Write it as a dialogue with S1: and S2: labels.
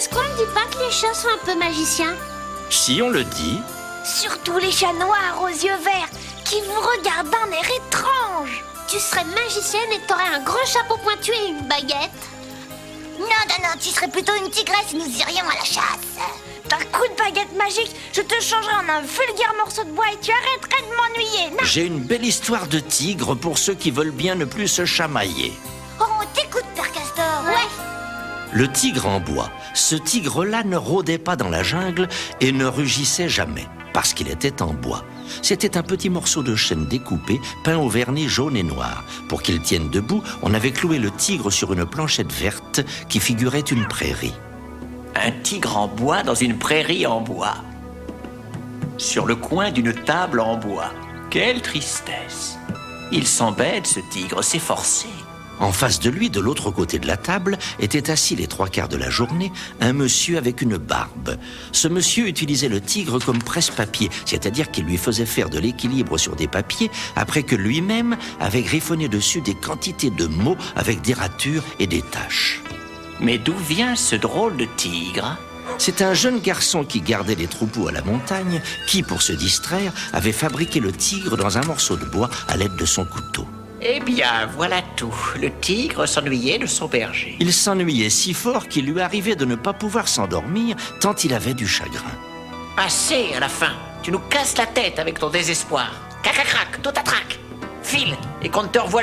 S1: Est-ce qu'on ne dit pas que les chats sont un peu magiciens?
S2: Si on le dit,
S3: Surtout les chats noirs aux yeux verts qui vous regardent d'un air étrange.
S1: Tu serais magicienne et t'aurais un grand chapeau pointu et une baguette.
S3: Non, tu serais plutôt une tigresse et nous irions à la chasse. D'un coup de baguette magique, je te changerai en un vulgaire morceau de bois et tu arrêterais de m'ennuyer.
S2: j'ai une belle histoire de tigre pour ceux qui veulent bien ne plus se chamailler.
S3: Oh, on t'écoute, Père Castor.
S1: Ouais.
S2: Le tigre en bois. Ce tigre-là ne rôdait pas dans la jungle et ne rugissait jamais, parce qu'il était en bois. C'était un petit morceau de chêne découpé, peint au vernis jaune et noir. Pour qu'il tienne debout, on avait cloué le tigre sur une planchette verte qui figurait une prairie.
S4: Un tigre en bois dans une prairie en bois. Sur le coin d'une table en bois. Quelle tristesse. Il s'embête, ce tigre, c'est forcé.
S2: En face de lui, de l'autre côté de la table, était assis les 3/4 de la journée un monsieur avec une barbe. Ce monsieur utilisait le tigre comme presse-papier, c'est-à-dire qu'il lui faisait faire de l'équilibre sur des papiers après que lui-même avait griffonné dessus des quantités de mots avec des ratures et des taches.
S4: Mais d'où vient ce drôle de tigre?
S2: C'est un jeune garçon qui gardait les troupeaux à la montagne qui, pour se distraire, avait fabriqué le tigre dans un morceau de bois à l'aide de son couteau.
S4: Eh bien, voilà tout. Le tigre s'ennuyait de son berger.
S2: Il s'ennuyait si fort qu'il lui arrivait de ne pas pouvoir s'endormir tant il avait du chagrin.
S4: Assez à la fin. Tu nous casses la tête avec ton désespoir. Cac-cac-crac, tout à trac. File, et qu'on ne te revoie jamais.